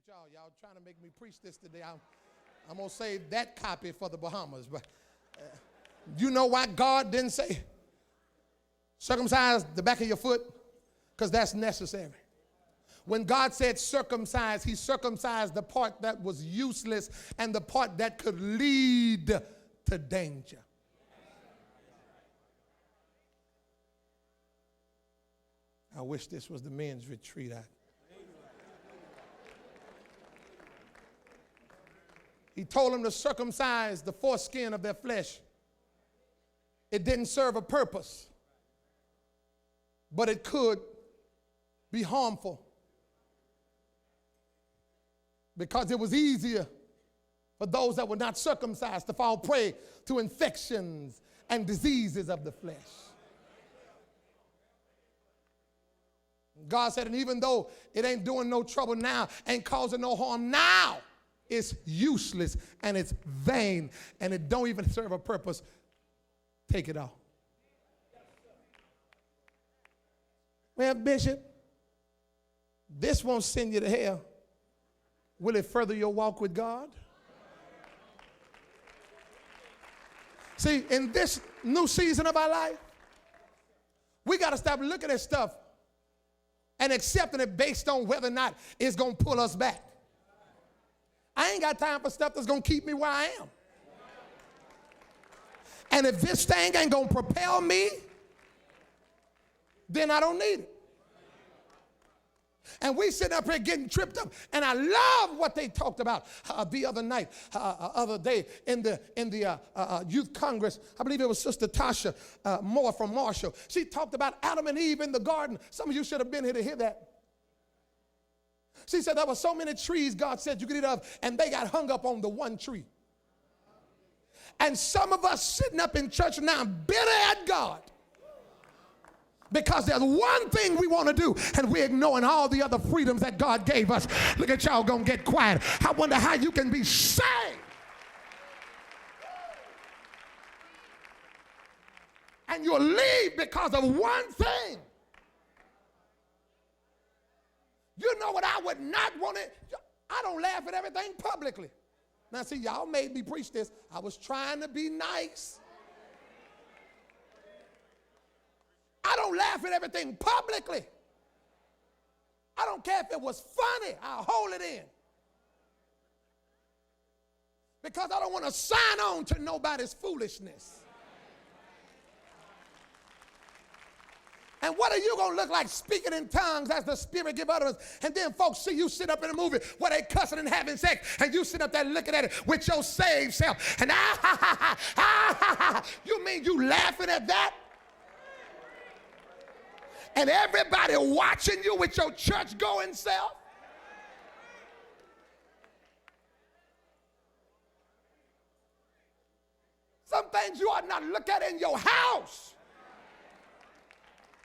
Y'all trying to make me preach this today. I'm going to save that copy for the Bahamas. But you know why God didn't say circumcise the back of your foot? Because that's necessary. When God said circumcise, he circumcised the part that was useless and the part that could lead to danger. I wish this was the men's retreat. He told them to circumcise the foreskin of their flesh. It didn't serve a purpose, but it could be harmful because it was easier for those that were not circumcised to fall prey to infections and diseases of the flesh. God said, and even though it ain't doing no trouble now, ain't causing no harm now, it's useless and it's vain and it don't even serve a purpose. Take it off. Well, Bishop, this won't send you to hell. Will it further your walk with God? See, in this new season of our life, we got to stop looking at stuff and accepting it based on whether or not it's going to pull us back. I ain't got time for stuff that's going to keep me where I am. And if this thing ain't going to propel me, then I don't need it. And we sitting up here getting tripped up. And I love what they talked about the other day in the youth congress. I believe it was Sister Tasha Moore from Marshall. She talked about Adam and Eve in the garden. Some of you should have been here to hear that. She said there were so many trees God said you could eat of, and they got hung up on the one tree. And some of us sitting up in church now bitter at God because there's one thing we want to do and we're ignoring all the other freedoms that God gave us. Look at y'all gonna get quiet. I wonder how you can be saved and you'll leave because of one thing. You know what I would not want it? I don't laugh at everything publicly. Now see, y'all made me preach this. I was trying to be nice. I don't laugh at everything publicly. I don't care if it was funny. I'll hold it in. Because I don't want to sign on to nobody's foolishness. And what are you going to look like speaking in tongues as the Spirit give utterance? And then folks see you sit up in a movie where they cussing and having sex, and you sit up there looking at it with your saved self. And you mean you laughing at that? And everybody watching you with your church-going self? Some things you ought not look at in your house.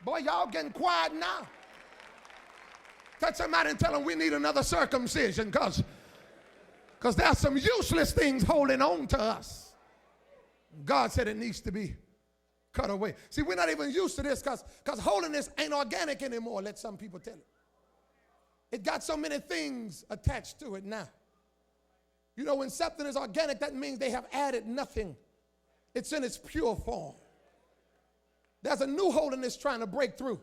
Boy, y'all getting quiet now. Touch somebody and tell them we need another circumcision because there's some useless things holding on to us. God said it needs to be cut away. See, we're not even used to this because holiness ain't organic anymore, let some people tell it. It got so many things attached to it now. You know, when something is organic, that means they have added nothing. It's in its pure form. There's a new holiness trying to break through.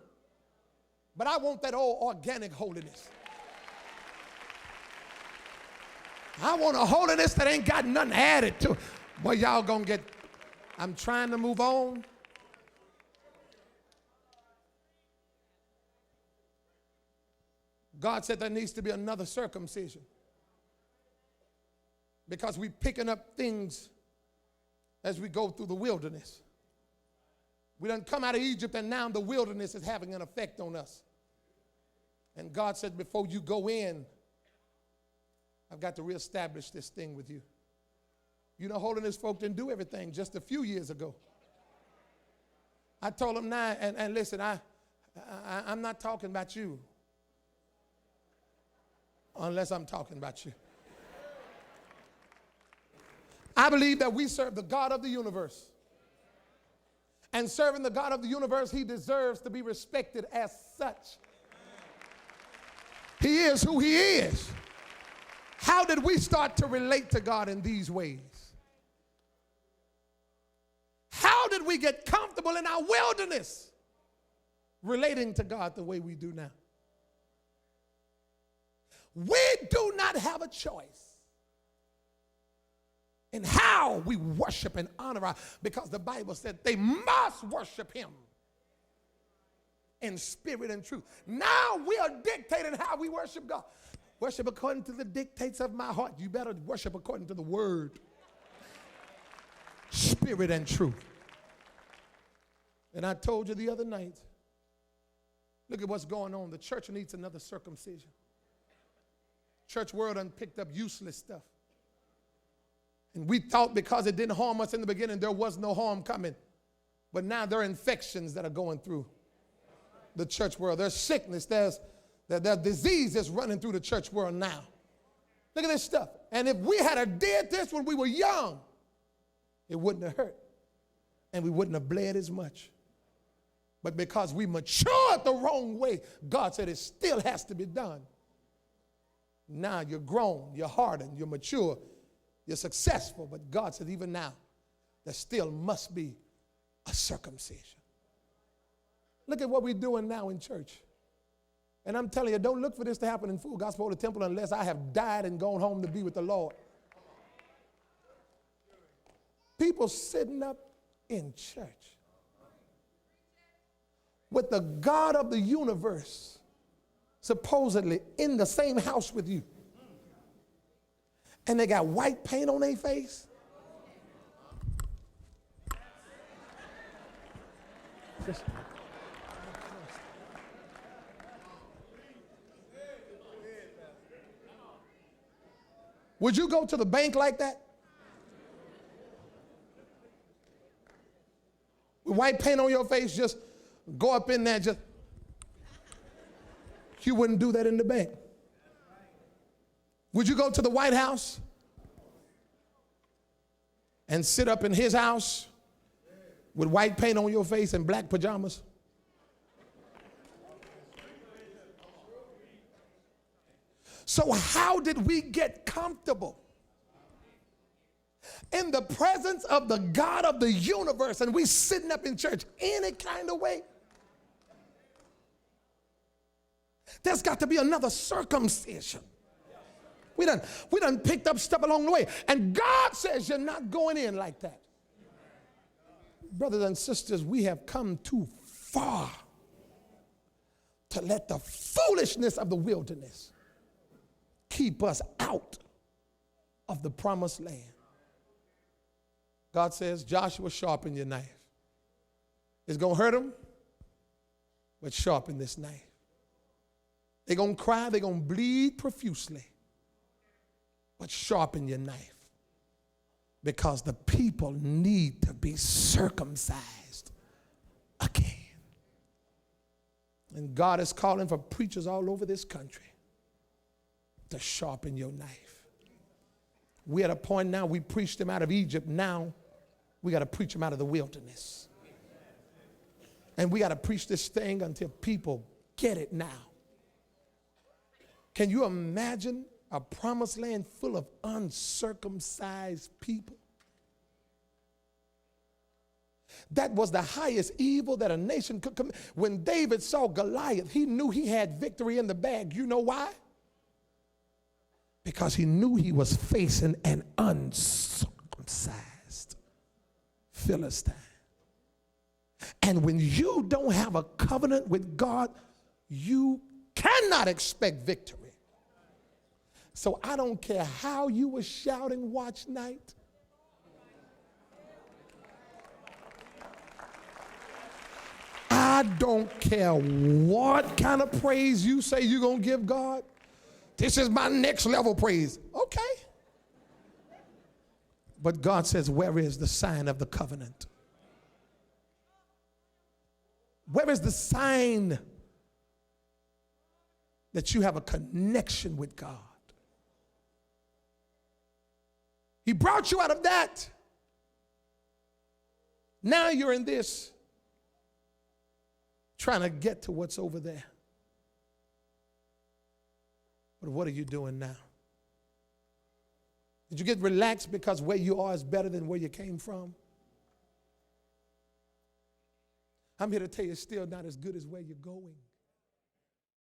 But I want that old organic holiness. I want a holiness that ain't got nothing added to it. Boy, y'all gonna get, I'm trying to move on. God said there needs to be another circumcision. Because we're picking up things as we go through the wilderness. We done come out of Egypt and now the wilderness is having an effect on us. And God said, before you go in, I've got to reestablish this thing with you. You know, holiness folk didn't do everything just a few years ago. I told them now, and listen, I'm not talking about you. Unless I'm talking about you. I believe that we serve the God of the universe. And serving the God of the universe, he deserves to be respected as such. He is who he is. How did we start to relate to God in these ways? How did we get comfortable in our wilderness relating to God the way we do now? We do not have a choice in how we worship and honor God, because the Bible said they must worship him in spirit and truth. Now we are dictating how we worship God. Worship according to the dictates of my heart. You better worship according to the word. Spirit and truth. And I told you the other night, look at what's going on. The church needs another circumcision. Church world done picked up useless stuff. And we thought because it didn't harm us in the beginning, there was no harm coming. But now there are infections that are going through the church world. There's sickness, there's disease that's running through the church world now. Look at this stuff. And if we had did this when we were young, it wouldn't have hurt. And we wouldn't have bled as much. But because we matured the wrong way, God said it still has to be done. Now you're grown, you're hardened, you're mature, you're successful. But God said even now, there still must be a circumcision. Look at what we're doing now in church. And I'm telling you, don't look for this to happen in full gospel of the temple unless I have died and gone home to be with the Lord. People sitting up in church with the God of the universe supposedly in the same house with you. And they got white paint on their face. Would you go to the bank like that? With white paint on your face, just go up in there, just. You wouldn't do that in the bank. Would you go to the White House and sit up in his house with white paint on your face and black pajamas? So how did we get comfortable in the presence of the God of the universe and we sitting up in church any kind of way? There's got to be another circumcision. We done picked up stuff along the way. And God says you're not going in like that. Brothers and sisters, we have come too far to let the foolishness of the wilderness keep us out of the promised land. God says, Joshua, sharpen your knife. It's going to hurt them, but sharpen this knife. They're going to cry, they're going to bleed profusely, but sharpen your knife, because the people need to be circumcised again. And God is calling for preachers all over this country to sharpen your knife. We're at a point now, we preached them out of Egypt. Now we got to preach them out of the wilderness. And we got to preach this thing until people get it now. Can you imagine a promised land full of uncircumcised people? That was the highest evil that a nation could commit. When David saw Goliath, he knew he had victory in the bag. You know why? Because he knew he was facing an uncircumcised Philistine. And when you don't have a covenant with God, you cannot expect victory. So I don't care how you were shouting watch night. I don't care what kind of praise you say you're going to give God. This is my next level praise. Okay. But God says, where is the sign of the covenant? Where is the sign that you have a connection with God? He brought you out of that. Now you're in this, trying to get to what's over there. But what are you doing now? Did you get relaxed because where you are is better than where you came from? I'm here to tell you it's still not as good as where you're going.